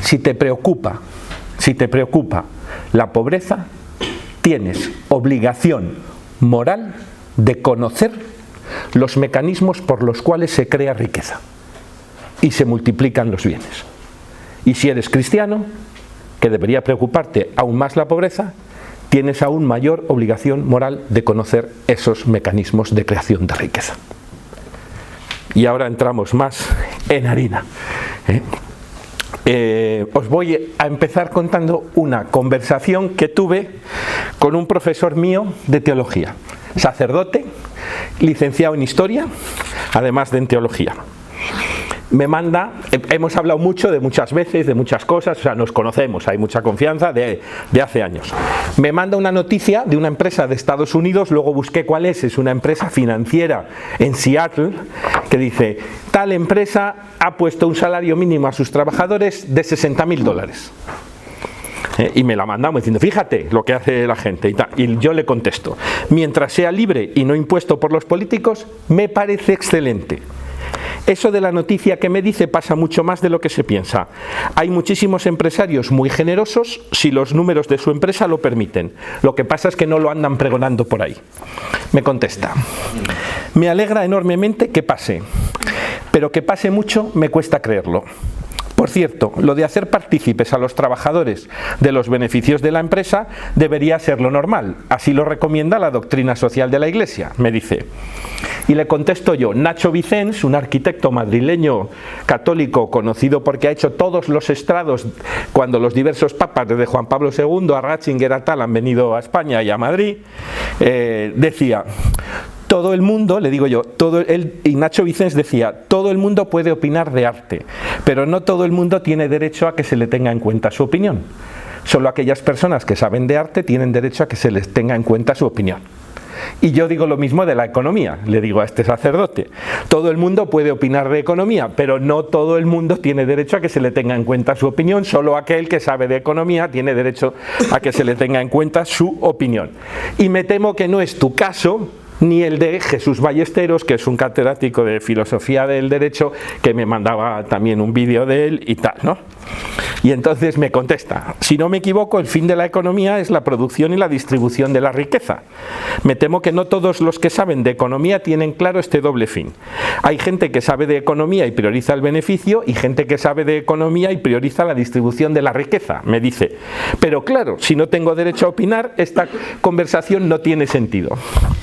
si te preocupa la pobreza, tienes obligación moral de conocer los mecanismos por los cuales se crea riqueza y se multiplican los bienes. Y si eres cristiano, que debería preocuparte aún más la pobreza, tienes aún mayor obligación moral de conocer esos mecanismos de creación de riqueza. Y ahora entramos más en harina. Os voy a empezar contando una conversación que tuve con un profesor mío de teología, sacerdote, licenciado en historia, además de en teología. Me manda, hemos hablado mucho de muchas veces, de muchas cosas, o sea, nos conocemos, hay mucha confianza de hace años. Me manda una noticia de una empresa de Estados Unidos, luego busqué cuál es una empresa financiera en Seattle, que dice, tal empresa ha puesto un salario mínimo a sus trabajadores de $60.000. Y me la mandamos diciendo, fíjate lo que hace la gente. Y yo le contesto, mientras sea libre y no impuesto por los políticos, me parece excelente. Eso de la noticia que me dice pasa mucho más de lo que se piensa. Hay muchísimos empresarios muy generosos si los números de su empresa lo permiten. Lo que pasa es que no lo andan pregonando por ahí. Me contesta, me alegra enormemente que pase, pero que pase mucho me cuesta creerlo. Por cierto, lo de hacer partícipes a los trabajadores de los beneficios de la empresa debería ser lo normal. Así lo recomienda la doctrina social de la Iglesia, me dice. Y le contesto yo, Nacho Vicens, un arquitecto madrileño católico conocido porque ha hecho todos los estrados cuando los diversos papas, desde Juan Pablo II a Ratzinger a tal, han venido a España y a Madrid, decía, todo el mundo, le digo yo, y Nacho Vicens decía, todo el mundo puede opinar de arte, pero no todo el mundo tiene derecho a que se le tenga en cuenta su opinión. Solo aquellas personas que saben de arte tienen derecho a que se les tenga en cuenta su opinión. Y yo digo lo mismo de la economía, le digo a este sacerdote, todo el mundo puede opinar de economía, pero no todo el mundo tiene derecho a que se le tenga en cuenta su opinión, solo aquel que sabe de economía tiene derecho a que se le tenga en cuenta su opinión. Y me temo que no es tu caso, ni el de Jesús Ballesteros, que es un catedrático de filosofía del derecho, que me mandaba también un vídeo de él y tal, ¿no? Y entonces me contesta, si no me equivoco, el fin de la economía es la producción y la distribución de la riqueza. Me temo que no todos los que saben de economía tienen claro este doble fin. Hay gente que sabe de economía y prioriza el beneficio, y gente que sabe de economía y prioriza la distribución de la riqueza, me dice. Pero claro, si no tengo derecho a opinar, esta conversación no tiene sentido.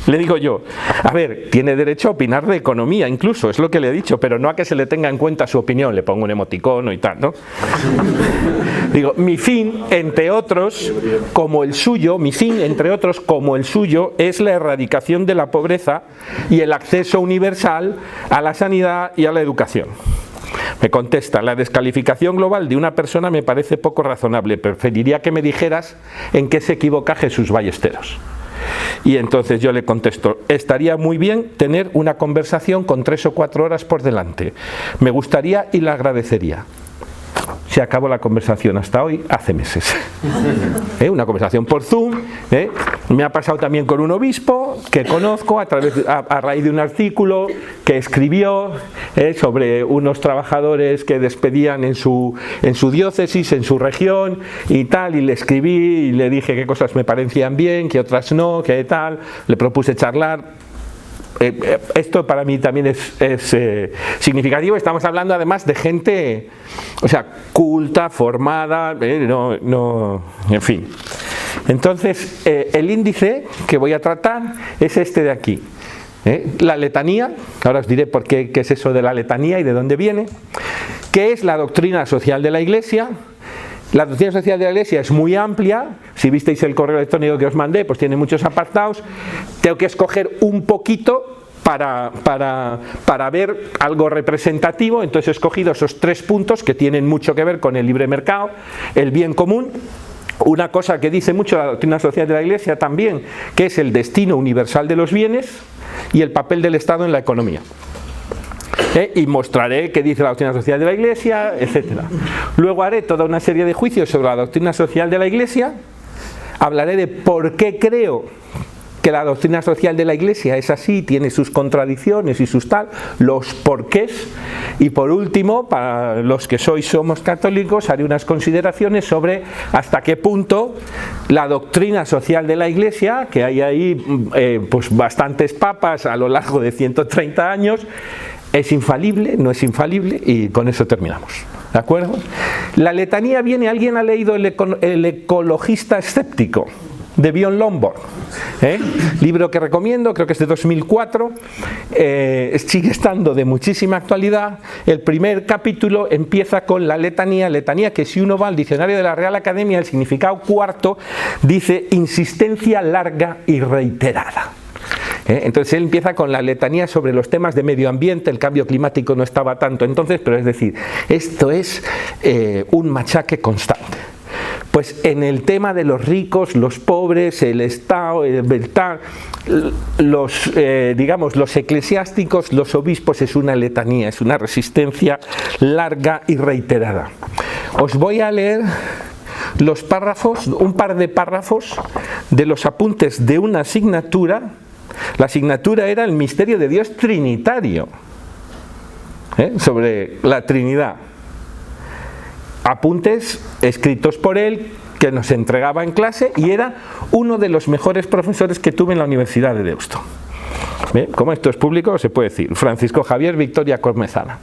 Le digo yo, a ver, tiene derecho a opinar de economía incluso, es lo que le he dicho, pero no a que se le tenga en cuenta su opinión, le pongo un emoticono y tal, ¿no? Digo, mi fin, entre otros, como el suyo, es la erradicación de la pobreza y el acceso universal a la sanidad y a la educación. Me contesta, la descalificación global de una persona me parece poco razonable, preferiría que me dijeras en qué se equivoca Jesús Ballesteros. Y entonces yo le contesto, estaría muy bien tener una conversación con 3 o 4 horas por delante. Me gustaría y le agradecería. Se acabó la conversación hasta hoy, hace meses. Una conversación por Zoom. Me ha pasado también con un obispo que conozco a raíz de un artículo que escribió sobre unos trabajadores que despedían en su diócesis, en su región y tal, y le escribí y le dije qué cosas me parecían bien, qué otras no, qué tal, le propuse charlar. Esto para mí también es significativo. Estamos hablando además de gente, o sea, culta, formada, en fin. Entonces, el índice que voy a tratar es este de aquí. La letanía, ahora os diré por qué es eso de la letanía y de dónde viene. ¿Qué es la doctrina social de la Iglesia? La doctrina social de la Iglesia es muy amplia. Si visteis el correo electrónico que os mandé, pues tiene muchos apartados. Tengo que escoger un poquito para ver algo representativo. Entonces he escogido esos 3 puntos que tienen mucho que ver con el libre mercado, el bien común. Una cosa que dice mucho la doctrina social de la Iglesia también, que es el destino universal de los bienes y el papel del Estado en la economía. Y mostraré qué dice la doctrina social de la Iglesia, etc. Luego haré toda una serie de juicios sobre la doctrina social de la Iglesia. Hablaré de por qué creo que la doctrina social de la Iglesia es así, tiene sus contradicciones y sus tal, los porqués. Y por último, para los que somos católicos, haré unas consideraciones sobre hasta qué punto la doctrina social de la Iglesia, que hay ahí pues bastantes papas a lo largo de 130 años, es infalible, no es infalible, y con eso terminamos. ¿De acuerdo? La letanía viene, ¿alguien ha leído el ecologista escéptico? De Bjorn Lomborg, libro que recomiendo, creo que es de 2004, sigue estando de muchísima actualidad. El primer capítulo empieza con la letanía, que si uno va al diccionario de la Real Academia, el significado cuarto dice insistencia larga y reiterada. Entonces él empieza con la letanía sobre los temas de medio ambiente, el cambio climático no estaba tanto entonces, pero es decir, esto es un machaque constante. Pues en el tema de los ricos, los pobres, el Estado, los eclesiásticos, los obispos, es una letanía, es una resistencia larga y reiterada. Os voy a leer los párrafos, un par de párrafos de los apuntes de una asignatura. La asignatura era el misterio de Dios trinitario, sobre la Trinidad. Apuntes escritos por él, que nos entregaba en clase, y era uno de los mejores profesores que tuve en la Universidad de Deusto. Como esto es público, se puede decir. Francisco Javier Victoria Cormezana.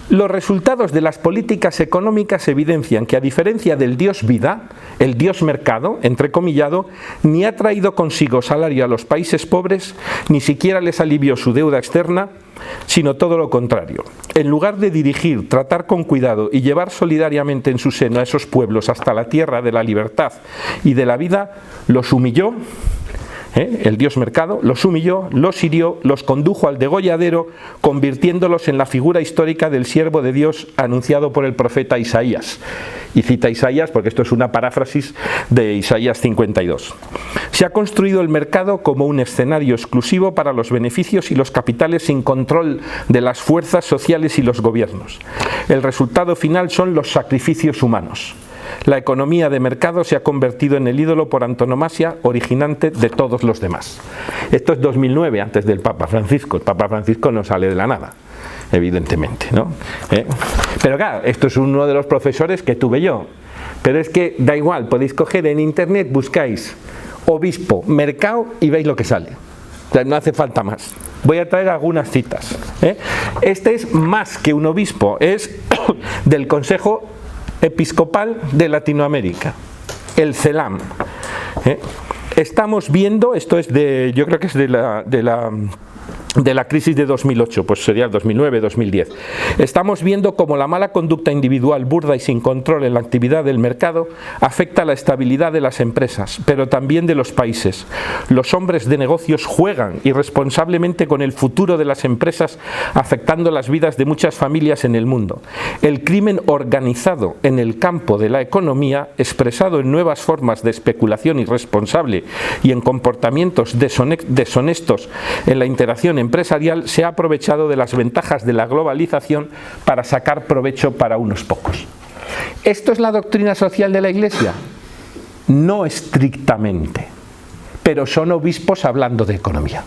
Los resultados de las políticas económicas evidencian que, a diferencia del Dios vida, el Dios mercado, entrecomillado, ni ha traído consigo salario a los países pobres, ni siquiera les alivió su deuda externa, sino todo lo contrario. En lugar de dirigir, tratar con cuidado y llevar solidariamente en su seno a esos pueblos hasta la tierra de la libertad y de la vida, los humilló. El Dios mercado los humilló, los hirió, los condujo al degolladero, convirtiéndolos en la figura histórica del siervo de Dios anunciado por el profeta Isaías. Y cita Isaías porque esto es una paráfrasis de Isaías 52. Se ha construido el mercado como un escenario exclusivo para los beneficios y los capitales sin control de las fuerzas sociales y los gobiernos. El resultado final son los sacrificios humanos. La economía de mercado se ha convertido en el ídolo por antonomasia, originante de todos los demás. Esto es 2009, antes del Papa Francisco. El Papa Francisco no sale de la nada, evidentemente, ¿no? Pero claro, esto es uno de los profesores que tuve yo. Pero es que da igual, podéis coger en internet, buscáis obispo, mercado y veis lo que sale. O sea, no hace falta más. Voy a traer algunas citas. Este es más que un obispo, es del Consejo Episcopal de Latinoamérica, el CELAM. Estamos viendo, esto es de, yo creo que es de la crisis de 2008, pues sería el 2009-2010. Estamos viendo cómo la mala conducta individual, burda y sin control en la actividad del mercado afecta la estabilidad de las empresas, pero también de los países. Los hombres de negocios juegan irresponsablemente con el futuro de las empresas, afectando las vidas de muchas familias en el mundo. El crimen organizado en el campo de la economía, expresado en nuevas formas de especulación irresponsable y en comportamientos deshonestos en la interacción empresarial, se ha aprovechado de las ventajas de la globalización para sacar provecho para unos pocos. ¿Esto es la doctrina social de la Iglesia? No estrictamente, pero son obispos hablando de economía.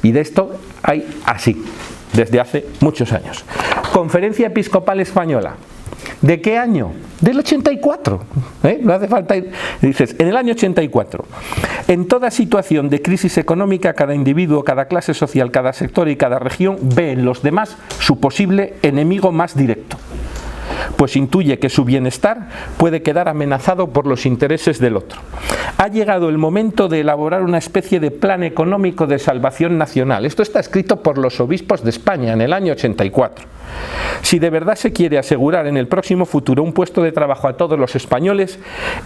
Y de esto hay así, desde hace muchos años. Conferencia Episcopal Española. ¿De qué año? Del 84. No hace falta ir. Dices, en el año 84. En toda situación de crisis económica, cada individuo, cada clase social, cada sector y cada región ve en los demás su posible enemigo más directo, pues intuye que su bienestar puede quedar amenazado por los intereses del otro. Ha llegado el momento de elaborar una especie de plan económico de salvación nacional. Esto está escrito por los obispos de España en el año 84. Si de verdad se quiere asegurar en el próximo futuro un puesto de trabajo a todos los españoles,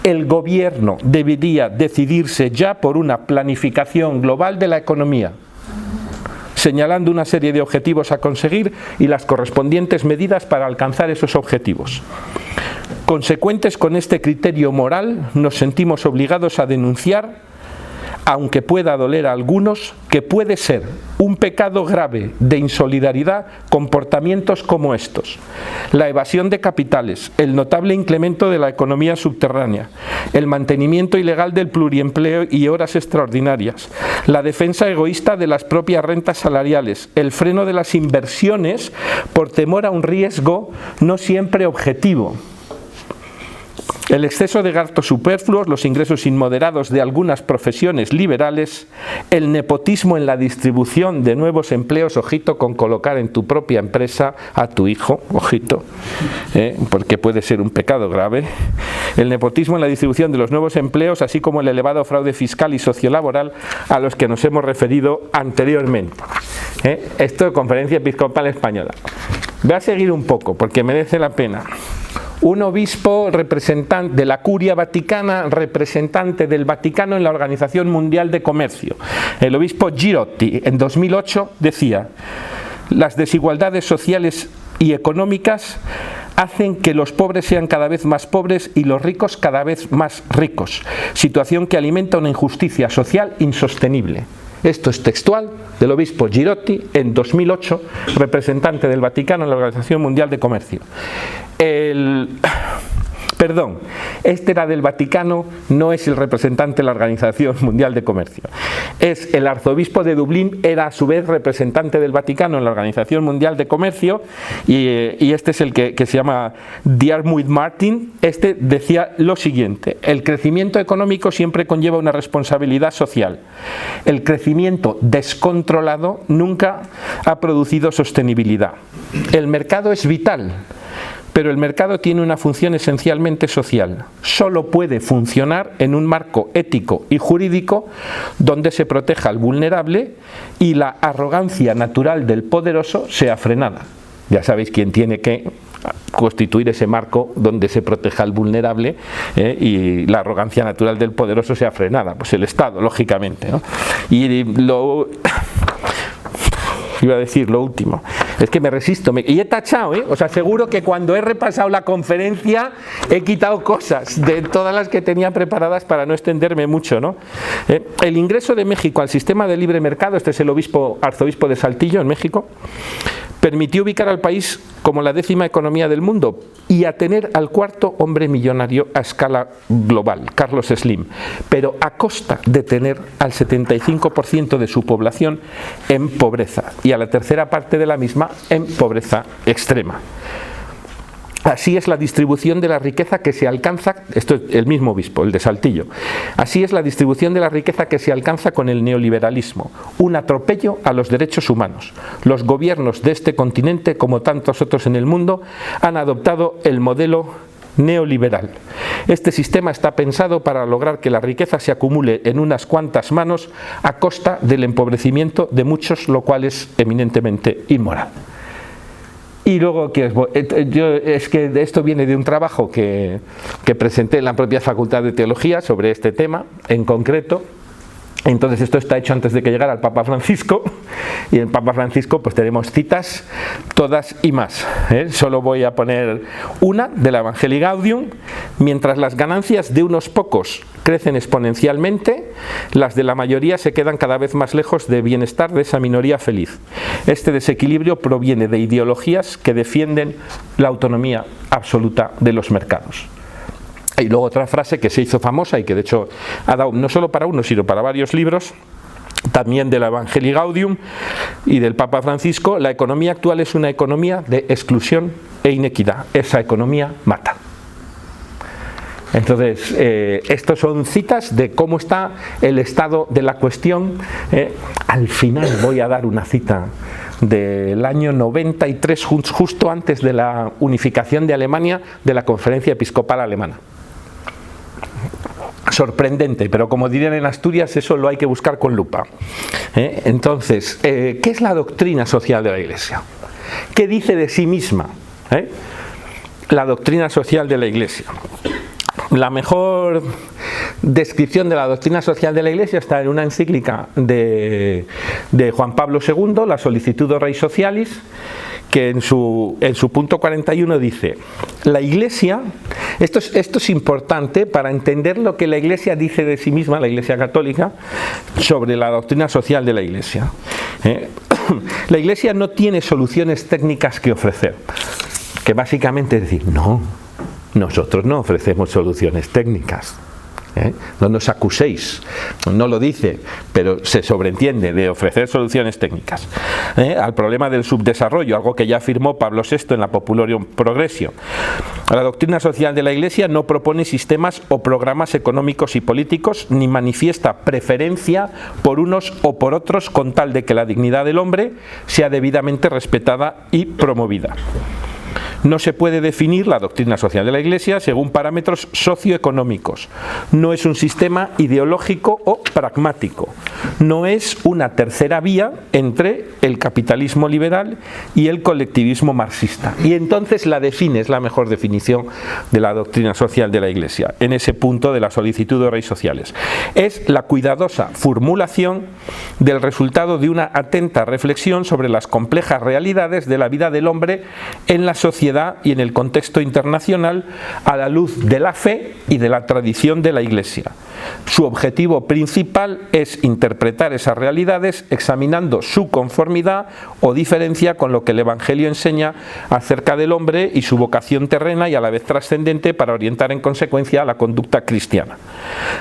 el gobierno debería decidirse ya por una planificación global de la economía, señalando una serie de objetivos a conseguir y las correspondientes medidas para alcanzar esos objetivos. Consecuentes con este criterio moral, nos sentimos obligados a denunciar aunque pueda doler a algunos, que puede ser un pecado grave de insolidaridad comportamientos como estos: la evasión de capitales, el notable incremento de la economía subterránea, el mantenimiento ilegal del pluriempleo y horas extraordinarias, la defensa egoísta de las propias rentas salariales, el freno de las inversiones por temor a un riesgo no siempre objetivo, el exceso de gastos superfluos, los ingresos inmoderados de algunas profesiones liberales, el nepotismo en la distribución de nuevos empleos, ojito con colocar en tu propia empresa a tu hijo, ojito, porque puede ser un pecado grave, el nepotismo en la distribución de los nuevos empleos, así como el elevado fraude fiscal y sociolaboral a los que nos hemos referido anteriormente. Esto de Conferencia Episcopal Española. Voy a seguir un poco porque merece la pena. Un obispo representante de la Curia Vaticana, representante del Vaticano en la Organización Mundial de Comercio, el obispo Girotti, en 2008 decía: las desigualdades sociales y económicas hacen que los pobres sean cada vez más pobres y los ricos cada vez más ricos, situación que alimenta una injusticia social insostenible. Esto es textual del obispo Girotti en 2008, representante del Vaticano en la Organización Mundial de Comercio. Este era del Vaticano, no es el representante de la Organización Mundial de Comercio. Es el arzobispo de Dublín, era a su vez representante del Vaticano en la Organización Mundial de Comercio, y este es el que se llama Diarmuid Martin. Este decía lo siguiente: el crecimiento económico siempre conlleva una responsabilidad social. El crecimiento descontrolado nunca ha producido sostenibilidad. El mercado es vital, pero el mercado tiene una función esencialmente social. Solo puede funcionar en un marco ético y jurídico donde se proteja al vulnerable y la arrogancia natural del poderoso sea frenada. Ya sabéis quién tiene que constituir ese marco donde se proteja al vulnerable y la arrogancia natural del poderoso sea frenada. Pues el Estado, lógicamente, ¿no? Y iba a decir lo último, es que me resisto, y he tachado, os aseguro que cuando he repasado la conferencia he quitado cosas de todas las que tenía preparadas para no extenderme mucho, ¿no? El ingreso de México al sistema de libre mercado, este es el arzobispo de Saltillo en México, permitió ubicar al país como la 10ª economía del mundo y a tener al 4º hombre millonario a escala global, Carlos Slim, pero a costa de tener al 75% de su población en pobreza y a la tercera parte de la misma en pobreza extrema. Así es la distribución de la riqueza que se alcanza, esto es el mismo obispo, el de Saltillo, así es la distribución de la riqueza que se alcanza con el neoliberalismo, un atropello a los derechos humanos. Los gobiernos de este continente, como tantos otros en el mundo, han adoptado el modelo neoliberal. Este sistema está pensado para lograr que la riqueza se acumule en unas cuantas manos a costa del empobrecimiento de muchos, lo cual es eminentemente inmoral. Y luego, es que esto viene de un trabajo que presenté en la propia Facultad de Teología sobre este tema en concreto. Entonces esto está hecho antes de que llegara el Papa Francisco, y el Papa Francisco pues tenemos citas todas y más. Solo voy a poner una de la Evangelii Gaudium: mientras las ganancias de unos pocos crecen exponencialmente, las de la mayoría se quedan cada vez más lejos del bienestar de esa minoría feliz. Este desequilibrio proviene de ideologías que defienden la autonomía absoluta de los mercados. Y luego otra frase que se hizo famosa y que de hecho ha dado no solo para uno sino para varios libros, también de la Evangelii Gaudium y del Papa Francisco: la economía actual es una economía de exclusión e inequidad. Esa economía mata. Entonces, estos son citas de cómo está el estado de la cuestión. Al final voy a dar una cita del año 93, justo antes de la unificación de Alemania, de la Conferencia Episcopal Alemana. Sorprendente, pero como dirían en Asturias, eso lo hay que buscar con lupa. Entonces, ¿qué es la doctrina social de la Iglesia? ¿Qué dice de sí misma la doctrina social de la Iglesia? La mejor descripción de la doctrina social de la Iglesia está en una encíclica de Juan Pablo II, la Solicitudo Rei Socialis, que en su punto 41 dice: la Iglesia, esto es importante para entender lo que la Iglesia dice de sí misma, la Iglesia católica, sobre la doctrina social de la Iglesia. La Iglesia no tiene soluciones técnicas que ofrecer, que básicamente es decir, no, nosotros no ofrecemos soluciones técnicas. No nos acuséis, no lo dice, pero se sobreentiende de ofrecer soluciones técnicas al problema del subdesarrollo, algo que ya afirmó Pablo VI en la Popularium Progressio. La doctrina social de la Iglesia no propone sistemas o programas económicos y políticos, ni manifiesta preferencia por unos o por otros, con tal de que la dignidad del hombre sea debidamente respetada y promovida. No se puede definir la doctrina social de la Iglesia según parámetros socioeconómicos. No es un sistema ideológico o pragmático. No es una tercera vía entre el capitalismo liberal y el colectivismo marxista. Y entonces la define, es la mejor definición de la doctrina social de la Iglesia, en ese punto de la solicitud de redes sociales. Es la cuidadosa formulación del resultado de una atenta reflexión sobre las complejas realidades de la vida del hombre en la sociedad y en el contexto internacional, a la luz de la fe y de la tradición de la Iglesia. Su objetivo principal es interpretar esas realidades examinando su conformidad o diferencia con lo que el Evangelio enseña acerca del hombre y su vocación terrena y a la vez trascendente, para orientar en consecuencia la conducta cristiana.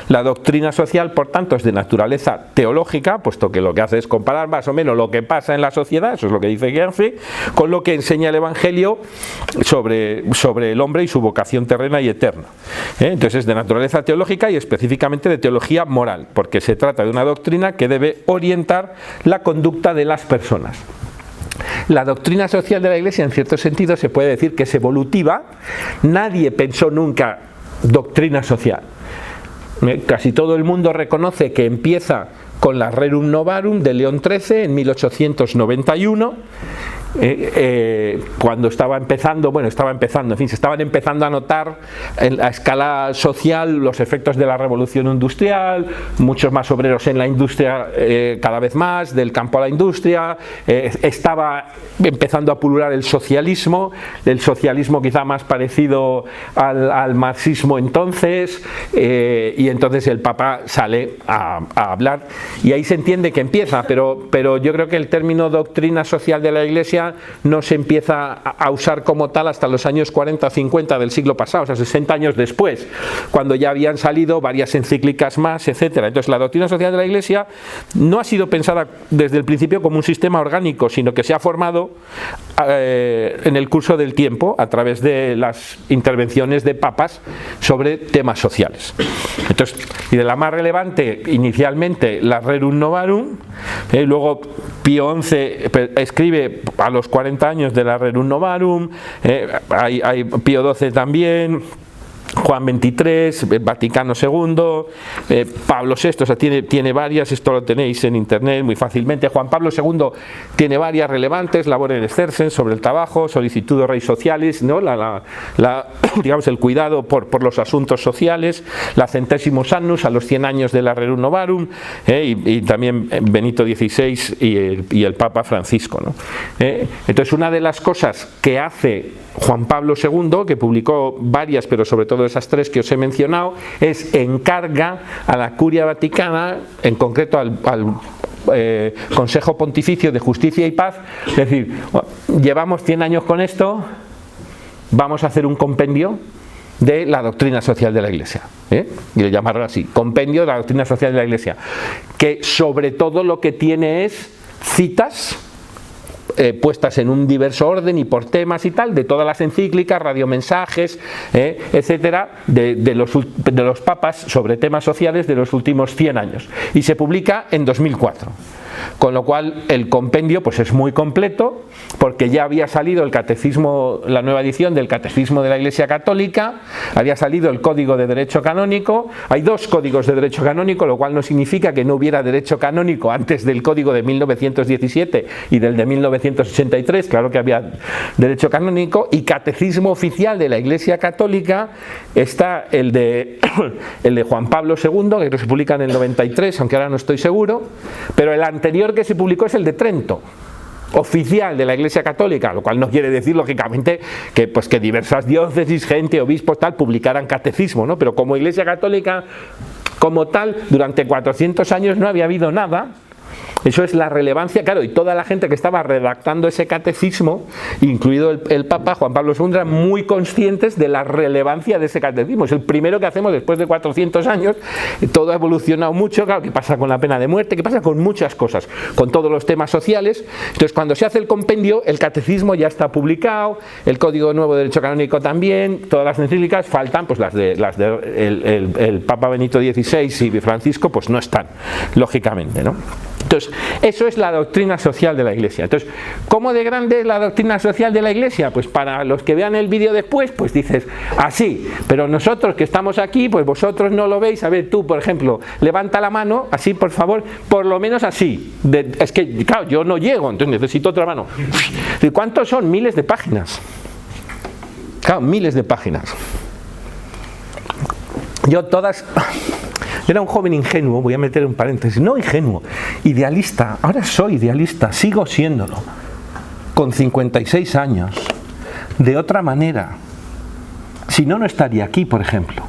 La doctrina social, por tanto, es de naturaleza teológica, puesto que lo que hace es comparar más o menos lo que pasa en la sociedad, eso es lo que dice Guernsey, con lo que enseña el Evangelio sobre el hombre y su vocación terrena y eterna. Entonces es de naturaleza teológica y específicamente de teología moral, porque se trata de una doctrina que debe orientar la conducta de las personas. La doctrina social de la Iglesia, en cierto sentido, se puede decir que es evolutiva. Nadie pensó nunca doctrina social. Casi todo el mundo reconoce que empieza con la Rerum Novarum de León XIII en 1891, cuando se estaban empezando a notar a escala social los efectos de la revolución industrial, muchos más obreros en la industria, cada vez más, del campo a la industria, estaba empezando a pulular el socialismo quizá más parecido al marxismo entonces, y entonces el Papa sale a hablar, y ahí se entiende que empieza, pero yo creo que el término doctrina social de la Iglesia no se empieza a usar como tal hasta los años 40-50 del siglo pasado, o sea, 60 años después, cuando ya habían salido varias encíclicas más, etcétera. Entonces la doctrina social de la Iglesia no ha sido pensada desde el principio como un sistema orgánico, sino que se ha formado en el curso del tiempo a través de las intervenciones de papas sobre temas sociales. Entonces, y de la más relevante inicialmente la Rerum Novarum, luego Pío XI escribe a los 40 años de la Rerum Novarum, hay Pío XII también, Juan XXIII, Vaticano II, Pablo VI, o sea, tiene varias, esto lo tenéis en internet muy fácilmente. Juan Pablo II tiene varias relevantes, Labores Exercens sobre el trabajo, Solicitud de Reis Socialis, ¿no? Digamos, el cuidado por los asuntos sociales, la Centésimos Annus a los 100 años de la Rerum Novarum, y también Benito XVI y el Papa Francisco, ¿no? Entonces, una de las cosas que hace Juan Pablo II, que publicó varias, pero sobre todo esas tres que os he mencionado, es encarga a la Curia Vaticana, en concreto al Consejo Pontificio de Justicia y Paz, es decir, llevamos 100 años con esto, vamos a hacer un compendio de la doctrina social de la Iglesia, y lo llamaron así, compendio de la doctrina social de la Iglesia, que sobre todo lo que tiene es citas puestas en un diverso orden y por temas y tal, de todas las encíclicas, radiomensajes, etcétera, de los papas sobre temas sociales de los últimos 100 años. Y se publica en 2004. Con lo cual el compendio pues es muy completo, porque ya había salido el catecismo, la nueva edición del Catecismo de la Iglesia Católica, había salido el Código de Derecho Canónico, hay 2 códigos de derecho canónico, lo cual no significa que no hubiera derecho canónico antes del Código de 1917 y del de 1983, claro que había derecho canónico, y Catecismo Oficial de la Iglesia Católica está el de Juan Pablo II, que se publica en el 93, aunque ahora no estoy seguro, pero el anterior que se publicó es el de Trento. oficial de la Iglesia Católica, lo cual no quiere decir, lógicamente, que diversas diócesis, gente, obispos, tal, publicaran catecismo, ¿no? Pero como Iglesia Católica, como tal, durante 400 años no había habido nada. Eso es la relevancia, claro, y toda la gente que estaba redactando ese catecismo, incluido el Papa Juan Pablo II, eran muy conscientes de la relevancia de ese catecismo. Es el primero que hacemos después de 400 años. Todo ha evolucionado mucho. Claro, ¿qué pasa con la pena de muerte? ¿Qué pasa con muchas cosas? Con todos los temas sociales. Entonces, cuando se hace el compendio, el catecismo ya está publicado, el Código Nuevo de Derecho Canónico también, todas las encíclicas faltan, pues las de el Papa Benito XVI y Francisco, pues no están, lógicamente, ¿no? Entonces, eso es la doctrina social de la Iglesia. Entonces, ¿cómo de grande es la doctrina social de la Iglesia? Pues para los que vean el vídeo después, pues dices, así, pero nosotros que estamos aquí, pues vosotros no lo veis. A ver, tú, por ejemplo, levanta la mano, así, por favor, por lo menos así. Es que, claro, yo no llego, entonces necesito otra mano. ¿Cuántos son? Miles de páginas. Claro, miles de páginas. Yo todas... Era un joven ingenuo, voy a meter un paréntesis, no ingenuo, idealista. Ahora soy idealista, sigo siéndolo, con 56 años, de otra manera. Si no, no estaría aquí, por ejemplo.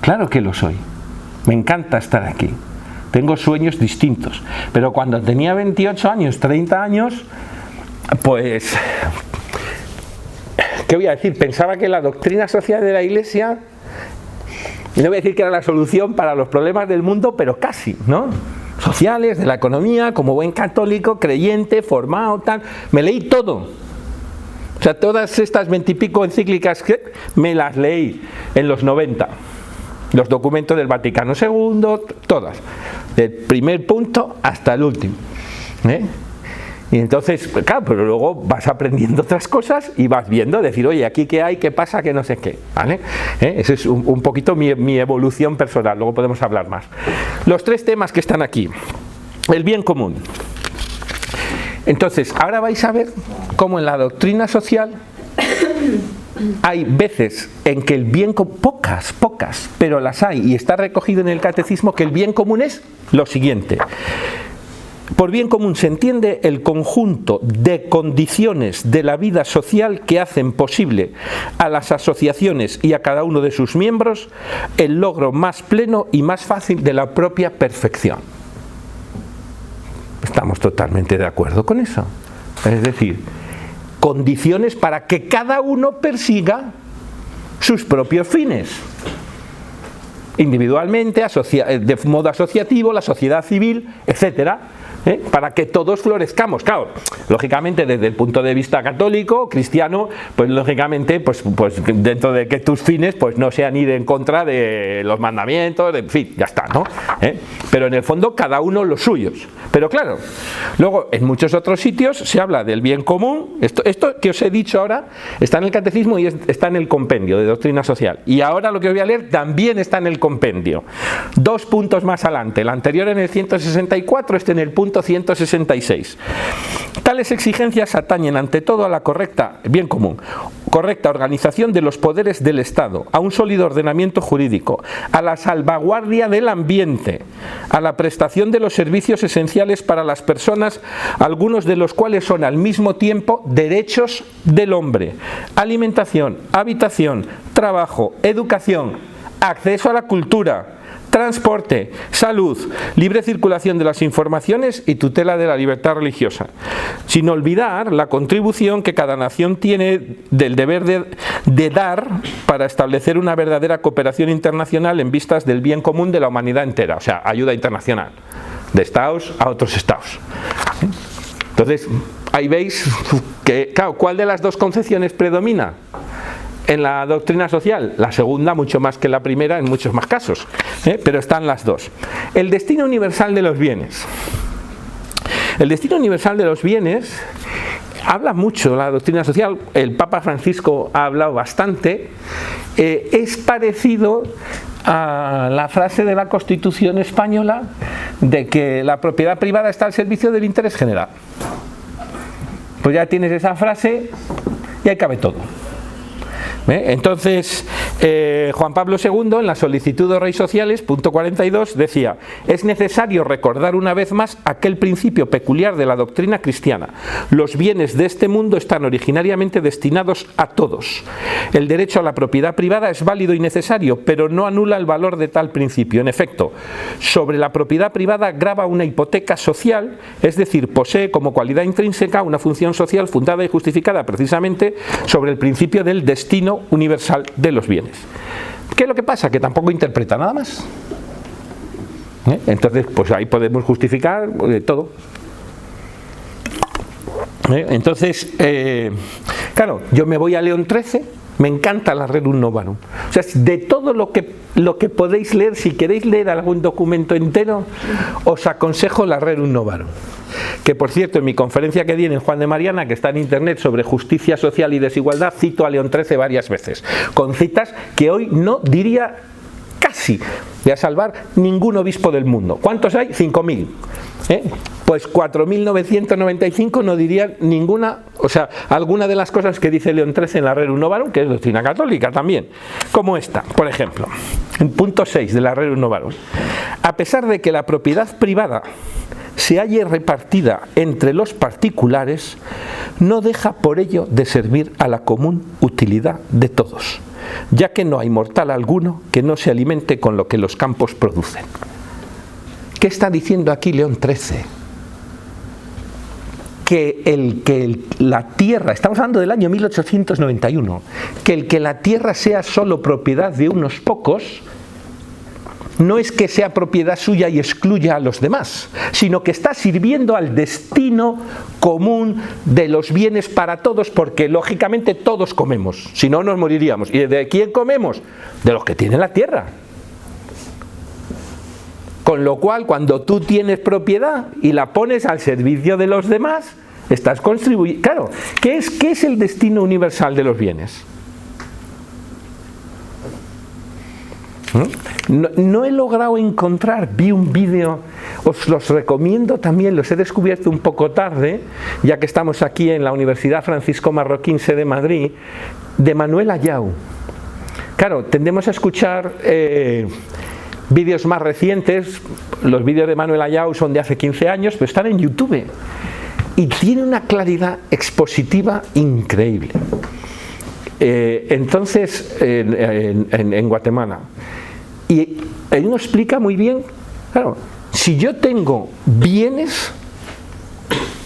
Claro que lo soy, me encanta estar aquí, tengo sueños distintos, pero cuando tenía 28 años, 30 años, pues, ¿qué voy a decir? Pensaba que la doctrina social de la Iglesia... No voy a decir que era la solución para los problemas del mundo, pero casi, ¿no? Sociales, de la economía, como buen católico, creyente, formado, tal. Me leí todo. O sea, todas estas 20 y pico encíclicas que me las leí en los 90. Los documentos del Vaticano II, todas. Del primer punto hasta el último. Y entonces, claro, pero luego vas aprendiendo otras cosas y vas viendo, decir, oye, aquí qué hay, qué pasa, que no sé qué, ¿vale? Ese es un poquito mi evolución personal, luego podemos hablar más. Los tres temas que están aquí. El bien común. Entonces, ahora vais a ver cómo en la doctrina social hay veces en que el bien común, pocas, pero las hay, y está recogido en el catecismo, que el bien común es lo siguiente. Por bien común se entiende el conjunto de condiciones de la vida social que hacen posible a las asociaciones y a cada uno de sus miembros el logro más pleno y más fácil de la propia perfección. Estamos totalmente de acuerdo con eso. Es decir, condiciones para que cada uno persiga sus propios fines. Individualmente, de modo asociativo, la sociedad civil, etcétera. Para que todos florezcamos. Claro, lógicamente desde el punto de vista católico, cristiano, pues lógicamente pues dentro de que tus fines pues no sean ir en contra de los mandamientos, en fin, ya está, ¿no? Pero en el fondo cada uno los suyos. Pero claro, luego en muchos otros sitios se habla del bien común. Esto que os he dicho ahora está en el catecismo y está en el compendio de doctrina social. Y ahora lo que os voy a leer también está en el compendio. 2 puntos más adelante, el anterior en el 164, este en el punto 166. Tales exigencias atañen ante todo a la correcta organización de los poderes del Estado, a un sólido ordenamiento jurídico, a la salvaguardia del ambiente, a la prestación de los servicios esenciales para las personas, algunos de los cuales son al mismo tiempo derechos del hombre: alimentación, habitación, trabajo, educación, acceso a la cultura, transporte, salud, libre circulación de las informaciones y tutela de la libertad religiosa, sin olvidar la contribución que cada nación tiene del deber de dar para establecer una verdadera cooperación internacional en vistas del bien común de la humanidad entera, o sea, ayuda internacional, de estados a otros estados. Entonces, ahí veis que, claro, ¿cuál de las dos concepciones predomina en la doctrina social? La segunda mucho más que la primera en muchos más casos, pero están las dos. El destino universal de los bienes. El destino universal de los bienes habla mucho la doctrina social, el Papa Francisco ha hablado bastante, es parecido a la frase de la Constitución española de que la propiedad privada está al servicio del interés general. Pues ya tienes esa frase y ahí cabe todo. Entonces, Juan Pablo II, en la solicitud de Rey Sociales, punto 42, decía: es necesario recordar una vez más aquel principio peculiar de la doctrina cristiana. Los bienes de este mundo están originariamente destinados a todos. El derecho a la propiedad privada es válido y necesario, pero no anula el valor de tal principio. En efecto, sobre la propiedad privada grava una hipoteca social, es decir, posee como cualidad intrínseca una función social fundada y justificada precisamente sobre el principio del destino universal de los bienes. ¿Qué es lo que pasa? Que tampoco interpreta nada más. Entonces, pues ahí podemos justificar todo. Entonces, claro, yo me voy a León XIII, me encanta la Rerum Novarum. O sea, de todo lo que podéis leer, si queréis leer algún documento entero, os aconsejo la Rerum Novarum. Que, por cierto, en mi conferencia que di en Juan de Mariana, que está en internet, sobre justicia social y desigualdad, cito a León XIII varias veces, con citas que hoy no diría casi voy a salvar ningún obispo del mundo. ¿Cuántos hay? 5.000. Pues 4.995 no dirían ninguna, o sea, alguna de las cosas que dice León XIII en la Rerum Novarum, que es doctrina católica también, como esta, por ejemplo, en punto 6 de la Rerum Novarum. A pesar de que la propiedad privada se halle repartida entre los particulares, no deja por ello de servir a la común utilidad de todos, ya que no hay mortal alguno que no se alimente con lo que los campos producen. ¿Qué está diciendo aquí León XIII? Que la tierra, estamos hablando del año 1891, que la tierra sea solo propiedad de unos pocos, no es que sea propiedad suya y excluya a los demás, sino que está sirviendo al destino común de los bienes para todos, porque lógicamente todos comemos, si no nos moriríamos. ¿Y de quién comemos? De los que tienen la tierra. Con lo cual, cuando tú tienes propiedad y la pones al servicio de los demás, estás contribuyendo. Claro, ¿qué es el destino universal de los bienes? No he logrado encontrar, vi un vídeo, os los recomiendo también, los he descubierto un poco tarde, ya que estamos aquí en la Universidad Francisco Marroquín, sede de Madrid, de Manuel Ayau. Claro, tendemos a escuchar vídeos más recientes, los vídeos de Manuel Ayau son de hace 15 años, pero están en YouTube y tiene una claridad expositiva increíble. Entonces, en Guatemala, y él nos explica muy bien, claro, si yo tengo bienes,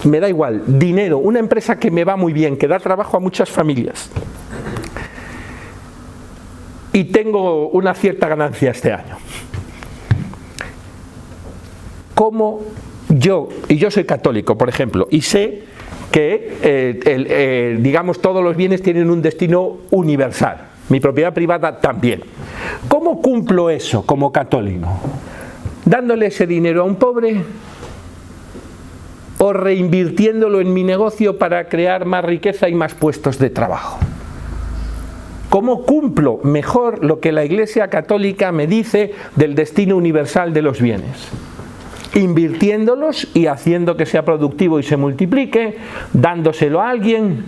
me da igual, dinero, una empresa que me va muy bien, que da trabajo a muchas familias, y tengo una cierta ganancia este año, ¿cómo yo soy católico, por ejemplo, y sé que digamos todos los bienes tienen un destino universal, mi propiedad privada también? ¿Cómo cumplo eso como católico? ¿Dándole ese dinero a un pobre o reinvirtiéndolo en mi negocio para crear más riqueza y más puestos de trabajo? ¿Cómo cumplo mejor lo que la Iglesia Católica me dice del destino universal de los bienes? Invirtiéndolos y haciendo que sea productivo y se multiplique, dándoselo a alguien,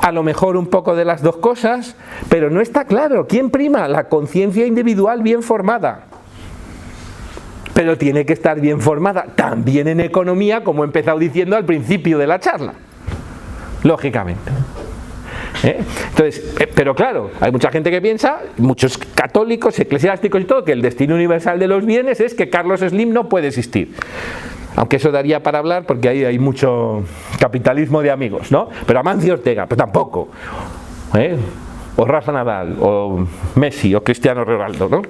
a lo mejor un poco de las dos cosas, pero no está claro. ¿Quién prima? La conciencia individual bien formada. Pero tiene que estar bien formada también en economía, como he empezado diciendo al principio de la charla, lógicamente. Entonces, pero claro, hay mucha gente que piensa, muchos católicos, eclesiásticos y todo, que el destino universal de los bienes es que Carlos Slim no puede existir. Aunque eso daría para hablar, porque ahí hay mucho capitalismo de amigos, ¿no? Pero Amancio Ortega, pero tampoco. O Rafa Nadal, o Messi, o Cristiano Ronaldo, ¿no?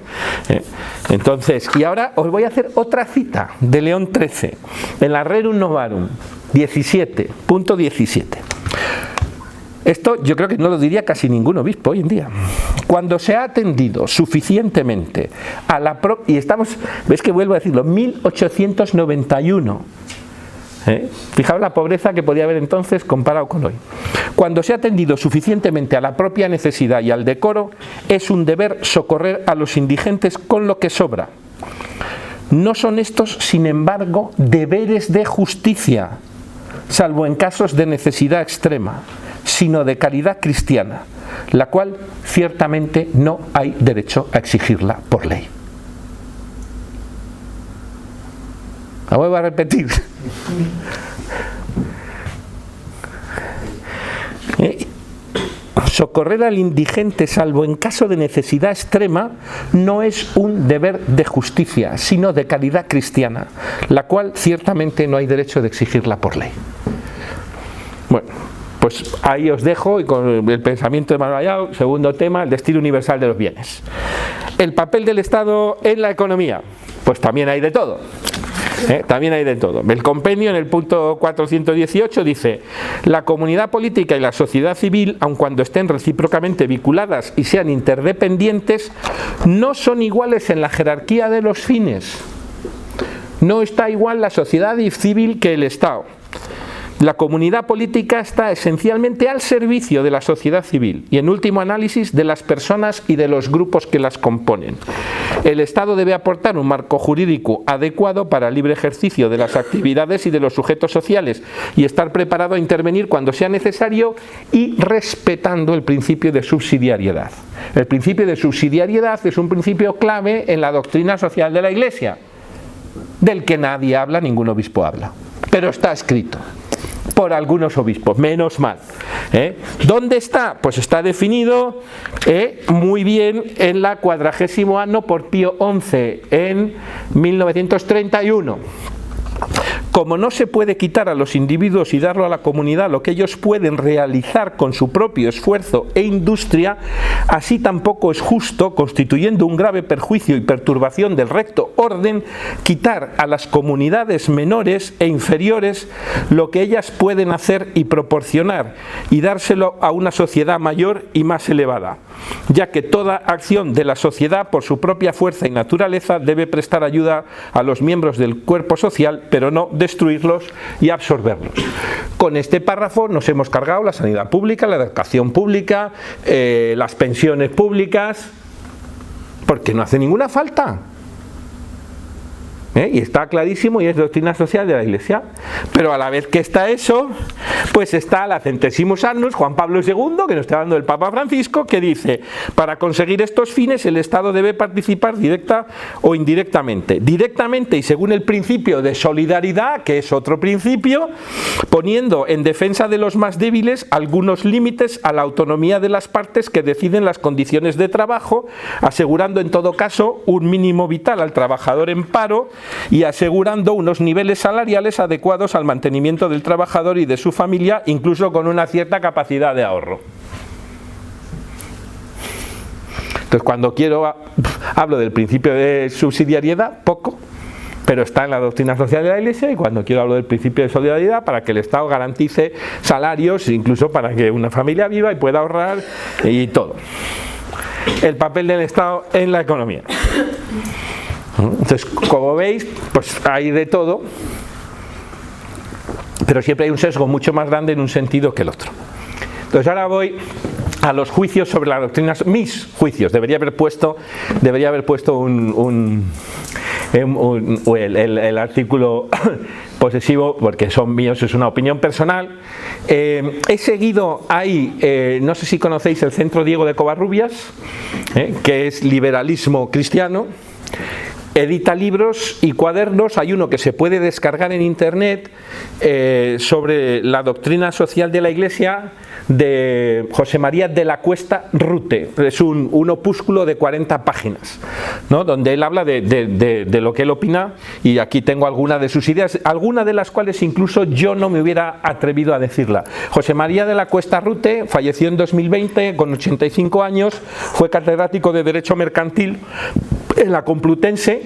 Entonces, y ahora os voy a hacer otra cita de León XIII, en la Rerum Novarum 17.17. Esto yo creo que no lo diría casi ningún obispo hoy en día. Cuando se ha atendido suficientemente a la y estamos, ves que vuelvo a decirlo, 1891. Fijaos la pobreza que podía haber entonces comparado con hoy. Cuando se ha atendido suficientemente a la propia necesidad y al decoro, es un deber socorrer a los indigentes con lo que sobra. No son estos, sin embargo, deberes de justicia, salvo en casos de necesidad extrema, sino de caridad cristiana, la cual ciertamente no hay derecho a exigirla por ley. La vuelvo a repetir. Socorrer al indigente, salvo en caso de necesidad extrema, no es un deber de justicia, sino de caridad cristiana, la cual ciertamente no hay derecho de exigirla por ley. Bueno, pues ahí os dejo, y con el pensamiento de Manuel Ayau, segundo tema, el destino universal de los bienes. El papel del Estado en la economía, pues también hay de todo. También hay de todo. El compendio en el punto 418 dice: la comunidad política y la sociedad civil, aun cuando estén recíprocamente vinculadas y sean interdependientes, no son iguales en la jerarquía de los fines. No está igual la sociedad civil que el Estado. La comunidad política está esencialmente al servicio de la sociedad civil y, en último análisis, de las personas y de los grupos que las componen. El Estado debe aportar un marco jurídico adecuado para el libre ejercicio de las actividades y de los sujetos sociales y estar preparado a intervenir cuando sea necesario y respetando el principio de subsidiariedad. El principio de subsidiariedad es un principio clave en la doctrina social de la Iglesia, del que nadie habla, ningún obispo habla, pero está escrito por algunos obispos, menos mal. ¿Dónde está? Pues está definido muy bien en la 40º anno por Pío XI en 1931. Como no se puede quitar a los individuos y darlo a la comunidad lo que ellos pueden realizar con su propio esfuerzo e industria, así tampoco es justo, constituyendo un grave perjuicio y perturbación del recto orden, quitar a las comunidades menores e inferiores lo que ellas pueden hacer y proporcionar, y dárselo a una sociedad mayor y más elevada, ya que toda acción de la sociedad, por su propia fuerza y naturaleza, debe prestar ayuda a los miembros del cuerpo social, pero no destruirlos y absorberlos. Con este párrafo nos hemos cargado la sanidad pública, la educación pública, las pensiones públicas, porque no hace ninguna falta. Y está clarísimo y es doctrina social de la Iglesia. Pero a la vez que está eso, pues está la Centesimus Annus, Juan Pablo II, que nos está dando el Papa Francisco, que dice: para conseguir estos fines el Estado debe participar directa o indirectamente. Directamente y según el principio de solidaridad, que es otro principio, poniendo en defensa de los más débiles algunos límites a la autonomía de las partes que deciden las condiciones de trabajo, asegurando en todo caso un mínimo vital al trabajador en paro y asegurando unos niveles salariales adecuados al mantenimiento del trabajador y de su familia, incluso con una cierta capacidad de ahorro. Entonces, cuando hablo del principio de subsidiariedad, poco, pero está en la doctrina social de la Iglesia, y cuando quiero hablo del principio de solidaridad, para que el Estado garantice salarios, incluso para que una familia viva y pueda ahorrar y todo. El papel del Estado en la economía. Entonces, como veis, pues hay de todo, pero siempre hay un sesgo mucho más grande en un sentido que el otro. Entonces ahora voy a los juicios sobre la doctrina, mis juicios. Debería haber puesto el artículo posesivo, porque son míos, es una opinión personal. He seguido ahí, no sé si conocéis el Centro Diego de Covarrubias, que es liberalismo cristiano. Edita libros y cuadernos. Hay uno que se puede descargar en internet sobre la doctrina social de la Iglesia, de José María de la Cuesta Rute. Es un opúsculo de 40 páginas, ¿no? Donde él habla de lo que él opina, y aquí tengo algunas de sus ideas, algunas de las cuales incluso yo no me hubiera atrevido a decirla. José María de la Cuesta Rute falleció en 2020 con 85 años, fue catedrático de Derecho Mercantil en la Complutense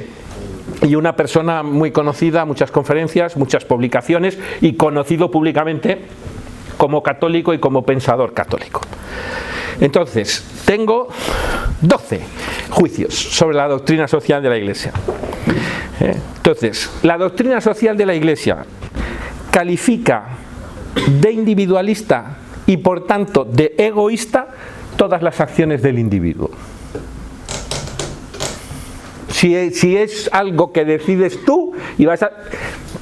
y una persona muy conocida, muchas conferencias, muchas publicaciones, y conocido públicamente como católico y como pensador católico. Entonces, tengo 12 juicios sobre la doctrina social de la Iglesia. Entonces, la doctrina social de la Iglesia califica de individualista y por tanto de egoísta todas las acciones del individuo. Si es algo que decides tú y vas a...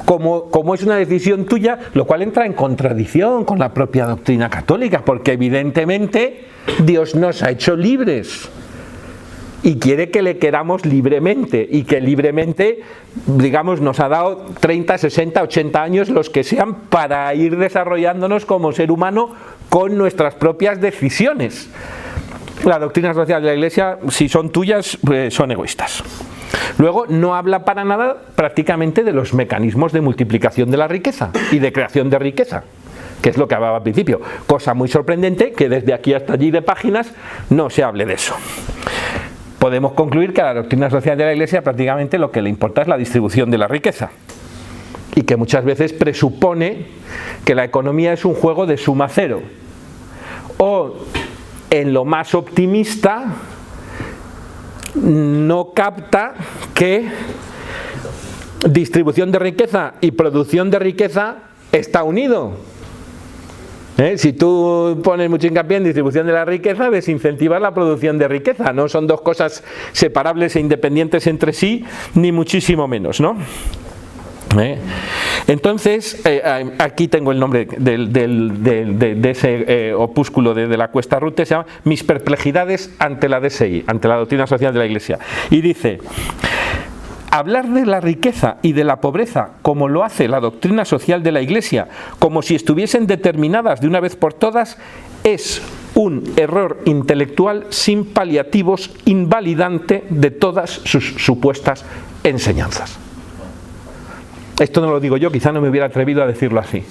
como es una decisión tuya, lo cual entra en contradicción con la propia doctrina católica, porque evidentemente Dios nos ha hecho libres y quiere que le queramos libremente, y que libremente, digamos, nos ha dado 30, 60, 80 años, los que sean, para ir desarrollándonos como ser humano con nuestras propias decisiones. La doctrina social de la Iglesia, si son tuyas, pues son egoístas. Luego, no habla para nada prácticamente de los mecanismos de multiplicación de la riqueza y de creación de riqueza, que es lo que hablaba al principio. Cosa muy sorprendente que desde aquí hasta allí de páginas no se hable de eso. Podemos concluir que a la doctrina social de la Iglesia prácticamente lo que le importa es la distribución de la riqueza, y que muchas veces presupone que la economía es un juego de suma cero, o en lo más optimista no capta que distribución de riqueza y producción de riqueza está unido. Si tú pones mucho hincapié en distribución de la riqueza, desincentivas la producción de riqueza. No son dos cosas separables e independientes entre sí, ni muchísimo menos, ¿no? Entonces, aquí tengo el nombre de ese opúsculo de la Cuesta Rute, se llama Mis perplejidades ante la DSI, ante la doctrina social de la Iglesia. Y dice: hablar de la riqueza y de la pobreza como lo hace la doctrina social de la Iglesia, como si estuviesen determinadas de una vez por todas, es un error intelectual sin paliativos, invalidante de todas sus supuestas enseñanzas. Esto no lo digo yo, quizá no me hubiera atrevido a decirlo así.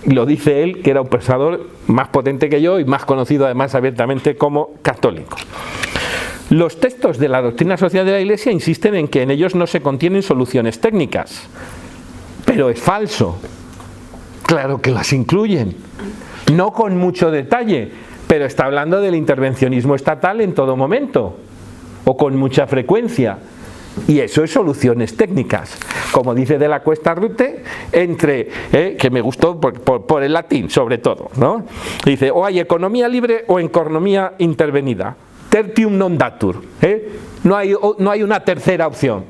Lo dice él, que era un pensador más potente que yo y más conocido además abiertamente como católico. Los textos de la doctrina social de la Iglesia insisten en que en ellos no se contienen soluciones técnicas, pero es falso. Claro que las incluyen, no con mucho detalle, pero está hablando del intervencionismo estatal en todo momento, o con mucha frecuencia, y eso es soluciones técnicas, como dice de la Cuesta Rute, que me gustó por el latín sobre todo, ¿no? Dice: o hay economía libre o economía intervenida. Tertium non datur. No hay una tercera opción.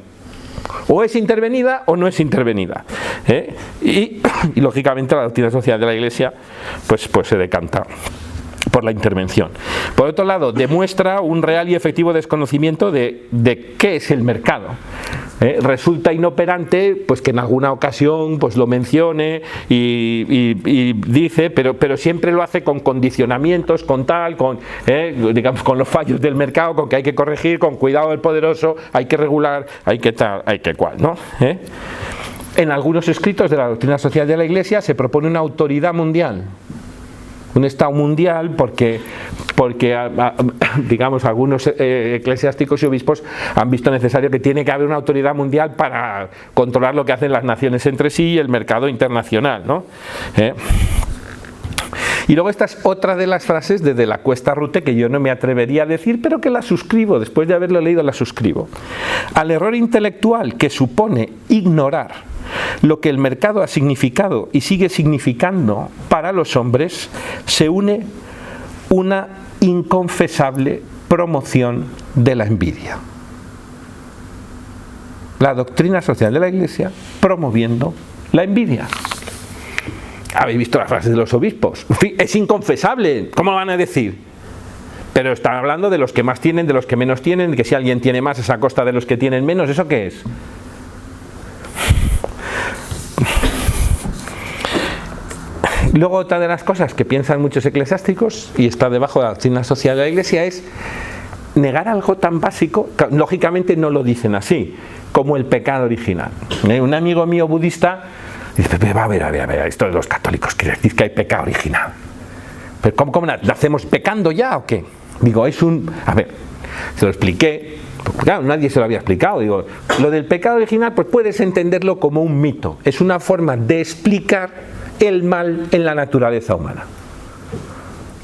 O es intervenida o no es intervenida. Y lógicamente la doctrina social de la Iglesia pues se decanta por la intervención. Por otro lado, demuestra un real y efectivo desconocimiento de qué es el mercado. Resulta inoperante pues que en alguna ocasión pues lo mencione y dice, pero siempre lo hace con condicionamientos, con digamos, con los fallos del mercado, con que hay que corregir, con cuidado del poderoso, hay que regular, hay que tal, hay que cual, ¿no? En algunos escritos de la doctrina social de la Iglesia se propone una autoridad mundial, un Estado mundial, porque digamos, algunos eclesiásticos y obispos han visto necesario que tiene que haber una autoridad mundial para controlar lo que hacen las naciones entre sí y el mercado internacional, ¿no? Y luego esta es otra de las frases de la Cuesta Rute que yo no me atrevería a decir, pero que la suscribo, después de haberlo leído la suscribo. Al error intelectual que supone ignorar lo que el mercado ha significado y sigue significando para los hombres, se une una inconfesable promoción de la envidia. La doctrina social de la Iglesia promoviendo la envidia. Habéis visto las frases de los obispos. En fin, es inconfesable. ¿Cómo lo van a decir? Pero están hablando de los que más tienen, de los que menos tienen, que si alguien tiene más es a costa de los que tienen menos. ¿Eso qué es? Luego, otra de las cosas que piensan muchos eclesiásticos, y está debajo de la doctrina social de la Iglesia, es negar algo tan básico. Lógicamente no lo dicen así, como el pecado original. Un amigo mío budista dice: a ver, esto de los católicos, quiere decir que hay pecado original. ¿Pero cómo nacemos pecando ya o qué? Digo, a ver, se lo expliqué, porque claro, nadie se lo había explicado. Digo, lo del pecado original, pues puedes entenderlo como un mito. Es una forma de explicar el mal en la naturaleza humana.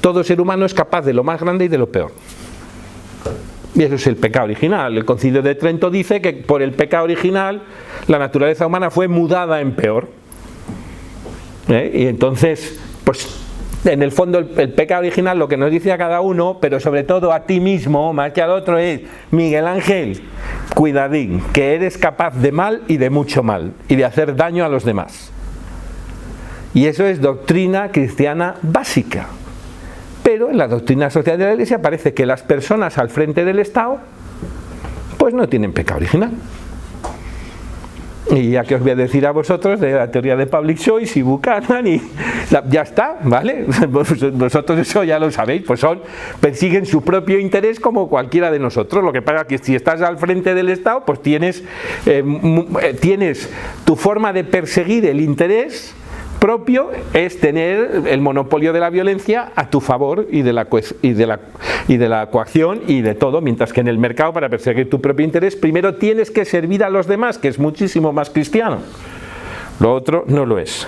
Todo ser humano es capaz de lo más grande y de lo peor. Y eso es el pecado original. El Concilio de Trento dice que por el pecado original la naturaleza humana fue mudada en peor. Y entonces, pues en el fondo el pecado original lo que nos dice a cada uno, pero sobre todo a ti mismo, más que al otro, es: Miguel Ángel, cuidadín, que eres capaz de mal y de mucho mal, y de hacer daño a los demás. Y eso es doctrina cristiana básica. Pero en la doctrina social de la Iglesia parece que las personas al frente del Estado pues no tienen pecado original. Y ya que os voy a decir a vosotros de la teoría de Public Choice y Buchanan y ya está, ¿vale? Vosotros eso ya lo sabéis, pues persiguen su propio interés como cualquiera de nosotros. Lo que pasa es que si estás al frente del Estado, pues tienes tu forma de perseguir el interés propio es tener el monopolio de la violencia a tu favor y de la coacción y de todo, mientras que en el mercado, para perseguir tu propio interés, primero tienes que servir a los demás, que es muchísimo más cristiano. Lo otro no lo es.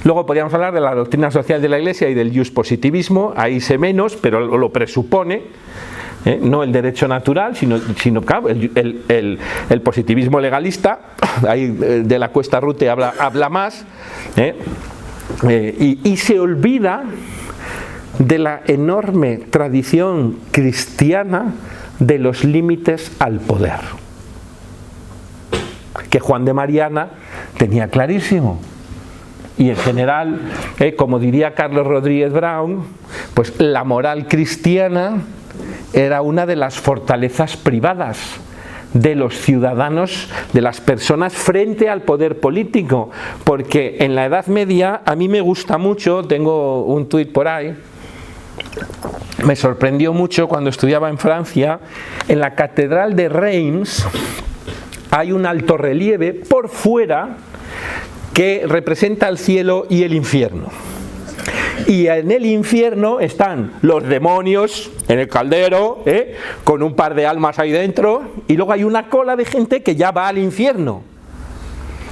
Luego podríamos hablar de la doctrina social de la Iglesia y del positivismo, ahí sé menos, pero lo presupone. No el derecho natural, sino claro, el positivismo legalista, ahí de la Cuesta Rute habla más, y se olvida de la enorme tradición cristiana de los límites al poder, que Juan de Mariana tenía clarísimo. Y en general, como diría Carlos Rodríguez Brown, pues la moral cristiana era una de las fortalezas privadas de los ciudadanos, de las personas frente al poder político, porque en la Edad Media, a mí me gusta mucho, tengo un tuit por ahí, me sorprendió mucho cuando estudiaba en Francia, en la Catedral de Reims hay un altorrelieve por fuera que representa el cielo y el infierno. Y en el infierno están los demonios en el caldero, con un par de almas ahí dentro, y luego hay una cola de gente que ya va al infierno.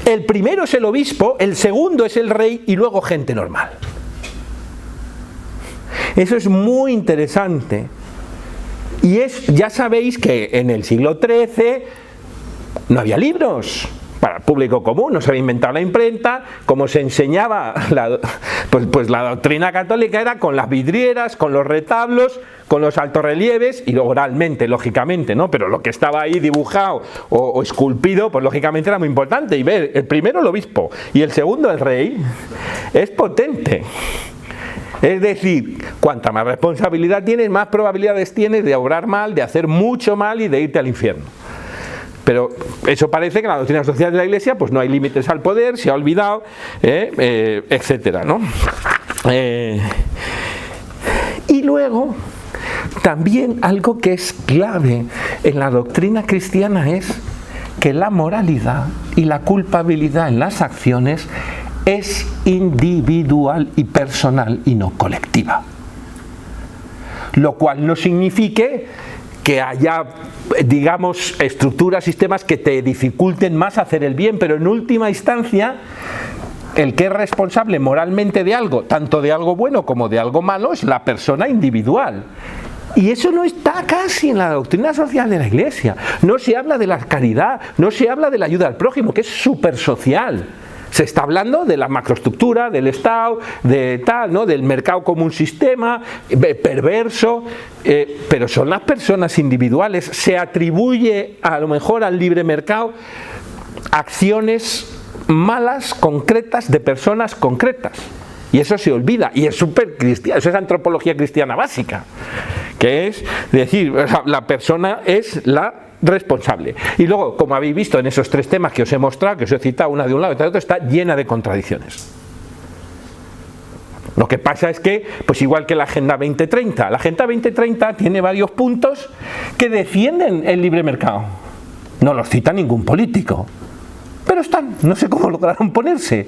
El primero es el obispo, el segundo es el rey y luego gente normal. Eso es muy interesante. Y ya sabéis que en el siglo XIII no había libros para el público común, no se había inventado la imprenta, como se enseñaba pues la doctrina católica era con las vidrieras, con los retablos, con los altorrelieves y luego oralmente, lógicamente, ¿no? Pero lo que estaba ahí dibujado o esculpido, pues lógicamente era muy importante. Y ver, el primero el obispo y el segundo el rey, es potente. Es decir, cuanta más responsabilidad tienes, más probabilidades tienes de obrar mal, de hacer mucho mal y de irte al infierno. Pero eso parece que en la doctrina social de la Iglesia pues no hay límites al poder, se ha olvidado, etcétera, ¿no? Y luego, también algo que es clave en la doctrina cristiana es que la moralidad y la culpabilidad en las acciones es individual y personal y no colectiva. Lo cual no signifique que haya, digamos, estructuras, sistemas que te dificulten más hacer el bien, pero en última instancia, el que es responsable moralmente de algo, tanto de algo bueno como de algo malo, es la persona individual. Y eso no está casi en la doctrina social de la Iglesia. No se habla de la caridad, no se habla de la ayuda al prójimo, que es súper social. Se está hablando de la macroestructura, del Estado, de tal, ¿no? Del mercado como un sistema perverso, pero son las personas individuales. Se atribuye a lo mejor al libre mercado acciones malas, concretas, de personas concretas. Y eso se olvida, y es súper cristiano, eso es antropología cristiana básica, que es decir, la persona es la responsable. Y luego, como habéis visto en esos tres temas que os he mostrado, que os he citado una de un lado y otra de otro, está llena de contradicciones. Lo que pasa es que, pues igual que la Agenda 2030, la Agenda 2030 tiene varios puntos que defienden el libre mercado. No los cita ningún político, pero están, no sé cómo lograron ponerse.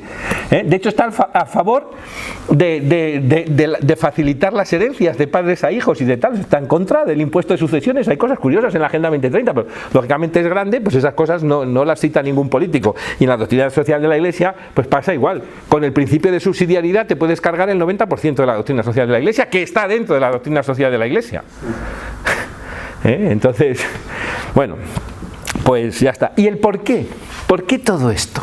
De hecho está a favor de facilitar las herencias de padres a hijos y de tal, está en contra del impuesto de sucesiones. Hay cosas curiosas en la Agenda 2030, pero lógicamente es grande, pues esas cosas no las cita ningún político. Y en la doctrina social de la Iglesia pues pasa igual. Con el principio de subsidiariedad te puedes cargar el 90% de la doctrina social de la Iglesia, que está dentro de la doctrina social de la Iglesia. Entonces, bueno, pues ya está. ¿Y el por qué? ¿Por qué todo esto?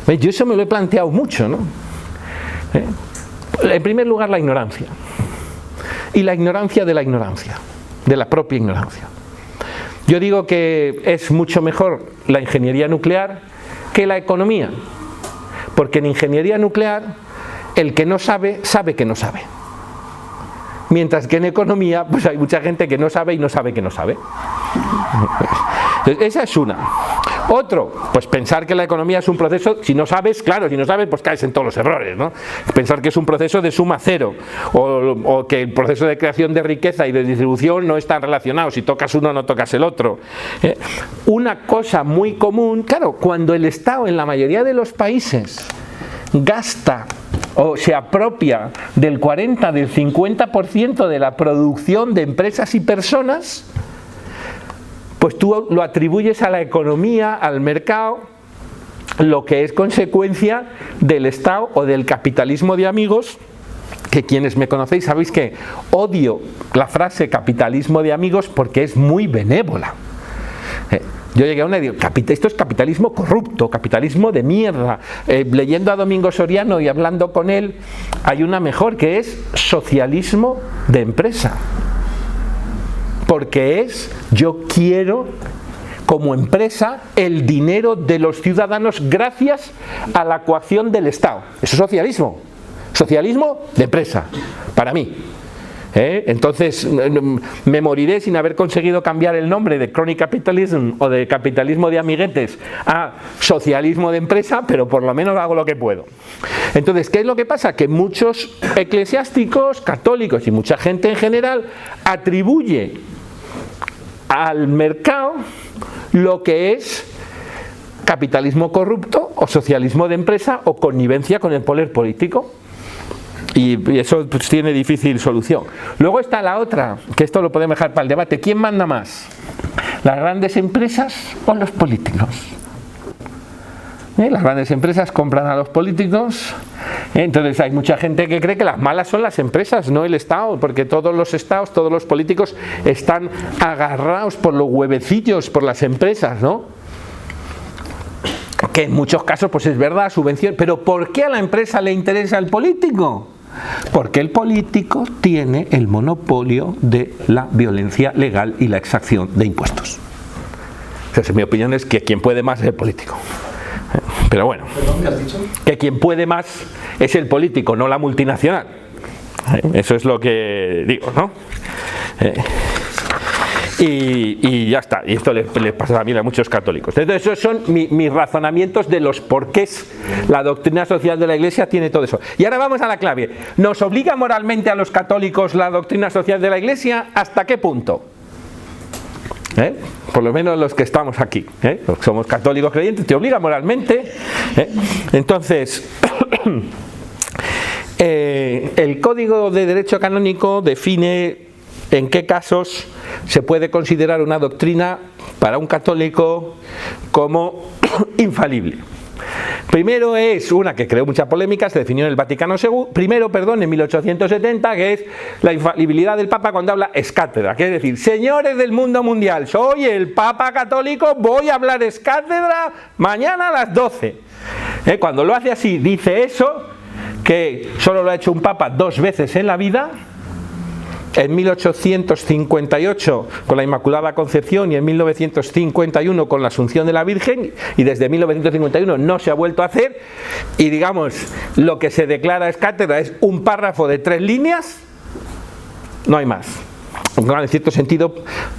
Yo eso me lo he planteado mucho, ¿no? En primer lugar, la ignorancia. Y la ignorancia de la ignorancia, de la propia ignorancia. Yo digo que es mucho mejor la ingeniería nuclear que la economía, porque en ingeniería nuclear el que no sabe, sabe que no sabe. Mientras que en economía pues hay mucha gente que no sabe y no sabe que no sabe. Entonces, esa es una. Otro, pues pensar que la economía es un proceso, si no sabes, claro, si no sabes, pues caes en todos los errores, ¿no? Pensar que es un proceso de suma cero, o que el proceso de creación de riqueza y de distribución no están relacionados, si tocas uno no tocas el otro. Una cosa muy común, claro, cuando el Estado en la mayoría de los países gasta o se apropia del 40, del 50% de la producción de empresas y personas, pues tú lo atribuyes a la economía, al mercado, lo que es consecuencia del Estado o del capitalismo de amigos, que quienes me conocéis sabéis que odio la frase capitalismo de amigos porque es muy benévola. Yo llegué a una y digo, esto es capitalismo corrupto, capitalismo de mierda. Leyendo a Domingo Soriano y hablando con él, hay una mejor que es socialismo de empresa. Porque es, yo quiero como empresa el dinero de los ciudadanos gracias a la coacción del Estado. Eso es socialismo. Socialismo de empresa, para mí. Entonces me moriré sin haber conseguido cambiar el nombre de crony capitalism o de capitalismo de amiguetes a socialismo de empresa, pero por lo menos hago lo que puedo. Entonces, ¿qué es lo que pasa? Que muchos eclesiásticos, católicos y mucha gente en general atribuye al mercado lo que es capitalismo corrupto o socialismo de empresa o connivencia con el poder político. Y eso pues tiene difícil solución. Luego está la otra, que esto lo podemos dejar para el debate. ¿Quién manda más? ¿Las grandes empresas o los políticos? Las grandes empresas compran a los políticos. Entonces hay mucha gente que cree que las malas son las empresas, no el Estado, porque todos los estados, todos los políticos están agarrados por los huevecillos, por las empresas, ¿no? Que en muchos casos pues es verdad, subvención. Pero ¿por qué a la empresa le interesa el político? Porque el político tiene el monopolio de la violencia legal y la exacción de impuestos. Entonces, mi opinión es que quien puede más es el político. Pero bueno, ¿qué has dicho? Que quien puede más es el político, no la multinacional. Eso es lo que digo, ¿no? Y ya está, y esto le pasa también a muchos católicos. Entonces esos son mis razonamientos de los porqués la doctrina social de la Iglesia tiene todo eso. Y ahora vamos a la clave. ¿Nos obliga moralmente a los católicos la doctrina social de la Iglesia? ¿Hasta qué punto? Por lo menos los que estamos aquí, los que somos católicos creyentes, te obliga moralmente. Entonces el Código de Derecho Canónico define en qué casos se puede considerar una doctrina para un católico como infalible. Primero es una que creó mucha polémica, se definió en el Vaticano primero, en 1870, que es la infalibilidad del Papa cuando habla ex cátedra, que es decir, señores del mundo mundial, soy el Papa católico, voy a hablar ex cátedra mañana a las 12. Cuando lo hace así, dice eso, que solo lo ha hecho un Papa 2 veces en la vida, en 1858 con la Inmaculada Concepción y en 1951 con la Asunción de la Virgen, y desde 1951 no se ha vuelto a hacer, y digamos lo que se declara ex cátedra es un párrafo de 3 líneas, no hay más. En cierto sentido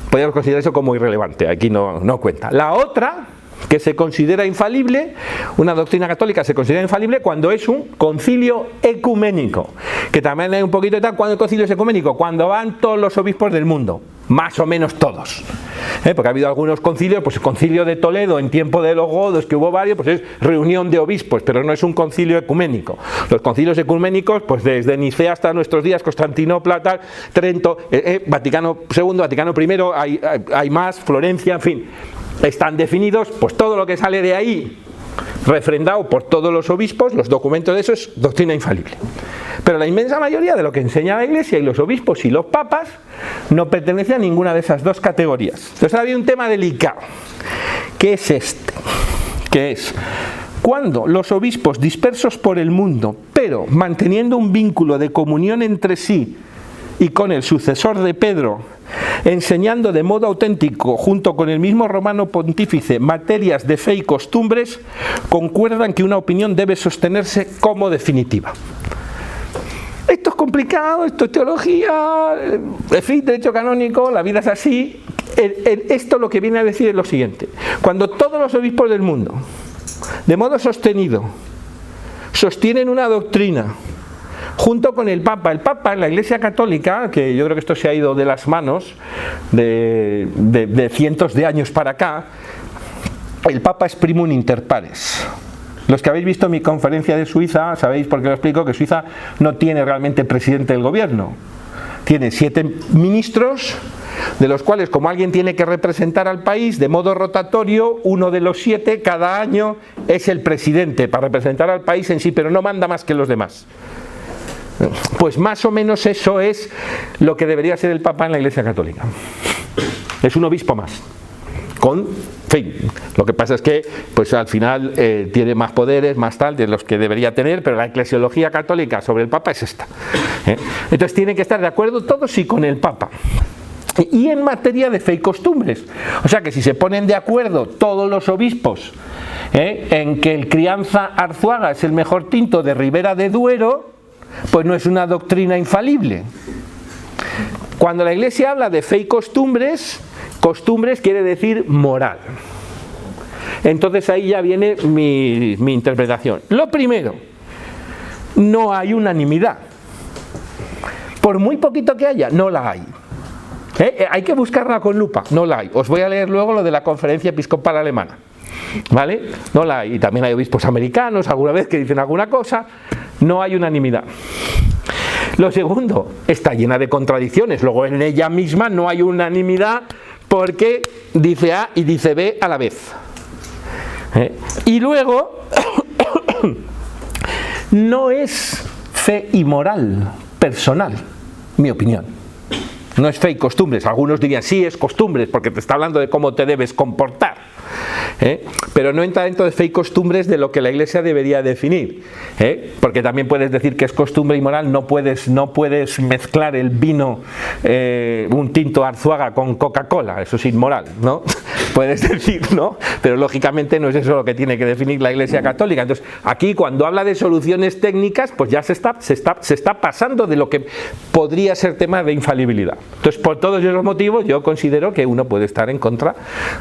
podríamos considerar eso como irrelevante, aquí no cuenta. La otra, que se considera infalible, una doctrina católica se considera infalible cuando es un concilio ecuménico, que también hay un poquito de tal. ¿Cuándo el concilio es ecuménico? Cuando van todos los obispos del mundo, más o menos todos, porque ha habido algunos concilios, pues el concilio de Toledo en tiempo de los godos, que hubo varios, pues es reunión de obispos, pero no es un concilio ecuménico. Los concilios ecuménicos, pues desde Nicea hasta nuestros días, Constantinopla, tal, Trento, Vaticano II, Vaticano I, hay más, Florencia, en fin, están definidos, pues todo lo que sale de ahí, refrendado por todos los obispos, los documentos de eso, es doctrina infalible. Pero la inmensa mayoría de lo que enseña la Iglesia y los obispos y los papas no pertenece a ninguna de esas dos categorías. Entonces ha habido un tema delicado, que es este, que es cuando los obispos dispersos por el mundo, pero manteniendo un vínculo de comunión entre sí y con el sucesor de Pedro, enseñando de modo auténtico, junto con el mismo romano pontífice, materias de fe y costumbres, concuerdan que una opinión debe sostenerse como definitiva. Esto es complicado, esto es teología, en fin, derecho canónico, la vida es así. Esto lo que viene a decir es lo siguiente: cuando todos los obispos del mundo, de modo sostenido, sostienen una doctrina junto con el Papa en la Iglesia Católica, que yo creo que esto se ha ido de las manos de cientos de años para acá, el Papa es primum inter pares. Los que habéis visto mi conferencia de Suiza, sabéis por qué lo explico, que Suiza no tiene realmente presidente del gobierno. Tiene 7 ministros, de los cuales, como alguien tiene que representar al país de modo rotatorio, uno de los 7 cada año es el presidente para representar al país en sí, pero no manda más que los demás. Pues más o menos eso es lo que debería ser el Papa en la Iglesia Católica. Es un obispo más. Lo que pasa es que pues al final tiene más poderes, más tal, de los que debería tener, pero la eclesiología católica sobre el Papa es esta. Entonces tienen que estar de acuerdo todos y con el Papa. Y en materia de fe y costumbres. O sea que si se ponen de acuerdo todos los obispos en que el Crianza Arzuaga es el mejor tinto de Ribera de Duero, pues no es una doctrina infalible. Cuando la Iglesia habla de fe y costumbres, costumbres quiere decir moral. Entonces ahí ya viene mi interpretación. Lo primero, no hay unanimidad. Por muy poquito que haya, no la hay. Hay que buscarla con lupa, no la hay. Os voy a leer luego lo de la Conferencia Episcopal Alemana, ¿vale? No la hay. Y también hay obispos americanos alguna vez que dicen alguna cosa. No hay unanimidad. Lo segundo, está llena de contradicciones. Luego en ella misma no hay unanimidad porque dice A y dice B a la vez. Y luego no es fe y moral personal, mi opinión. No es fe y costumbres. Algunos dirían sí es costumbres porque te está hablando de cómo te debes comportar. Pero no entra dentro de fe y costumbres de lo que la Iglesia debería definir, porque también puedes decir que es costumbre y moral. No puedes mezclar el vino, un tinto Arzuaga con Coca-Cola, eso es inmoral, ¿no? Puedes decir, ¿no? Pero lógicamente no es eso lo que tiene que definir la Iglesia Católica. Entonces aquí cuando habla de soluciones técnicas, pues ya se está pasando de lo que podría ser tema de infalibilidad. Entonces por todos esos motivos yo considero que uno puede estar en contra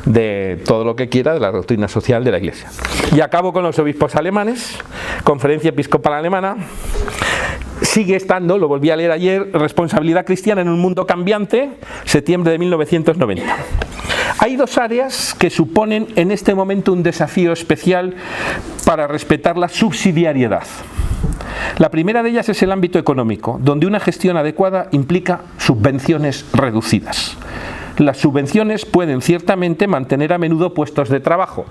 de todo lo que quiera de la doctrina social de la Iglesia. Y acabo con los obispos alemanes. Conferencia Episcopal Alemana. Sigue estando, lo volví a leer ayer, responsabilidad cristiana en un mundo cambiante, septiembre de 1990. Hay 2 áreas que suponen en este momento un desafío especial para respetar la subsidiariedad. La primera de ellas es el ámbito económico, donde una gestión adecuada implica subvenciones reducidas. Las subvenciones pueden ciertamente mantener a menudo puestos de trabajo.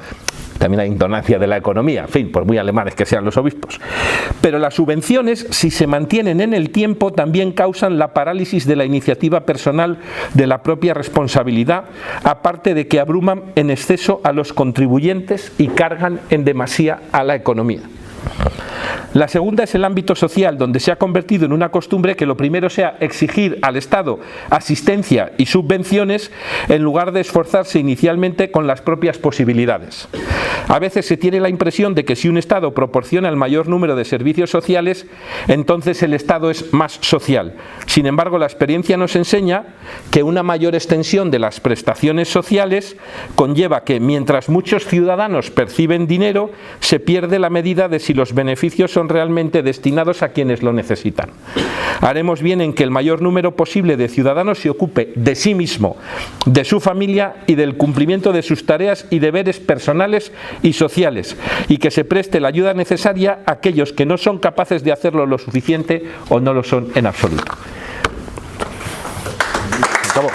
También hay ignorancia de la economía, en fin, por muy alemanes que sean los obispos. Pero las subvenciones, si se mantienen en el tiempo, también causan la parálisis de la iniciativa personal, de la propia responsabilidad, aparte de que abruman en exceso a los contribuyentes y cargan en demasía a la economía. La segunda es el ámbito social, donde se ha convertido en una costumbre que lo primero sea exigir al Estado asistencia y subvenciones en lugar de esforzarse inicialmente con las propias posibilidades. A veces se tiene la impresión de que si un Estado proporciona el mayor número de servicios sociales, entonces el Estado es más social. Sin embargo, la experiencia nos enseña que una mayor extensión de las prestaciones sociales conlleva que, mientras muchos ciudadanos perciben dinero, se pierde la medida de si los beneficios son realmente destinados a quienes lo necesitan. Haremos bien en que el mayor número posible de ciudadanos se ocupe de sí mismo, de su familia y del cumplimiento de sus tareas y deberes personales y sociales, y que se preste la ayuda necesaria a aquellos que no son capaces de hacerlo lo suficiente o no lo son en absoluto. Acabó.